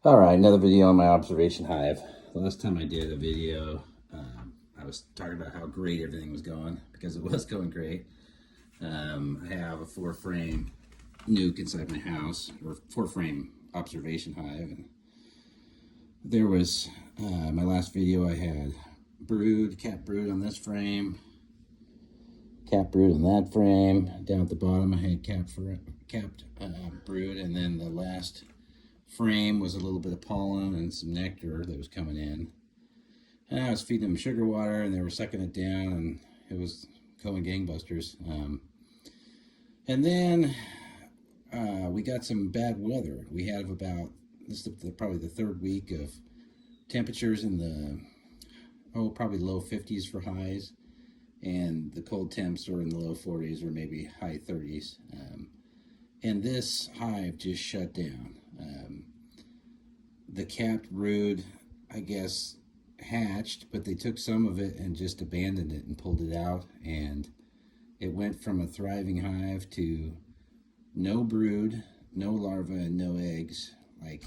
All right, another video on my observation hive. Last time I did a video, I was talking about how great everything was going, because it was going great. I have a 4-frame nuke inside my house, or 4-frame observation hive. And there was, my last video I had cat brood on this frame, cat brood on that frame. Down at the bottom I had capped brood, and then the last frame was a little bit of pollen and some nectar that was coming in. And I was feeding them sugar water, and they were sucking it down, and it was going gangbusters. And then we got some bad weather. We had about, this is probably the third week of temperatures in the, probably low 50s for highs. And the cold temps were in the low 40s or maybe high 30s. And this hive just shut down. The capped brood, I guess, hatched, but they took some of it and just abandoned it and pulled it out, and it went from a thriving hive to no brood, no larvae, and no eggs, like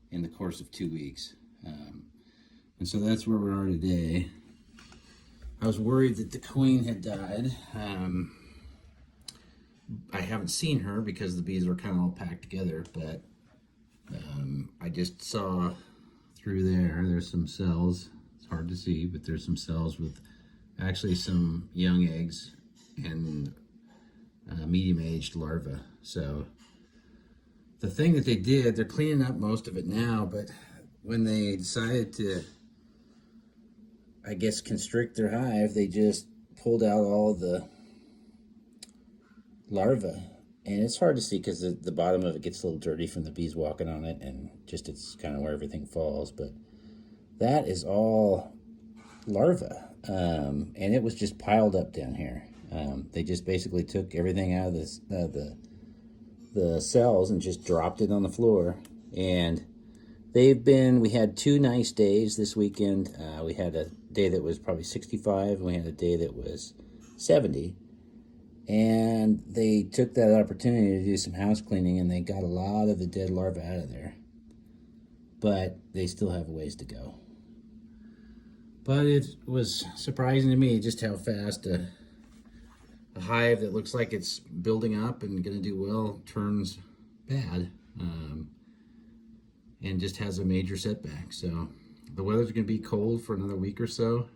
in the course of 2 weeks. And so that's where we are today. I was worried that the queen had died. I haven't seen her because the bees were kind of all packed together, but I just saw through there's some cells. It's hard to see, but there's some cells with actually some young eggs and medium-aged larvae. So the thing that they did, they're cleaning up most of it now, but when they decided to, I guess, constrict their hive, they just pulled out all the larvae. And it's hard to see because the bottom of it gets a little dirty from the bees walking on it, and just it's kind of where everything falls. But that is all larvae, and it was just piled up down here. They just basically took everything out of the cells and just dropped it on the floor. And we had 2 nice days this weekend. We had a day that was probably 65, and we had a day that was 70. And they took that opportunity to do some house cleaning, and they got a lot of the dead larvae out of there. But they still have a ways to go. But it was surprising to me just how fast a hive that looks like it's building up and going to do well turns bad, and just has a major setback. So the weather's going to be cold for another week or so.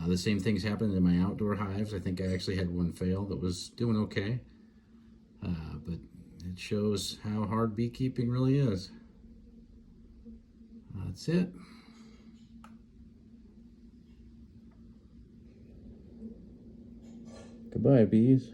The same things happened in my outdoor hives. I think I actually had one fail that was doing okay. But it shows how hard beekeeping really is. That's it. Goodbye, bees.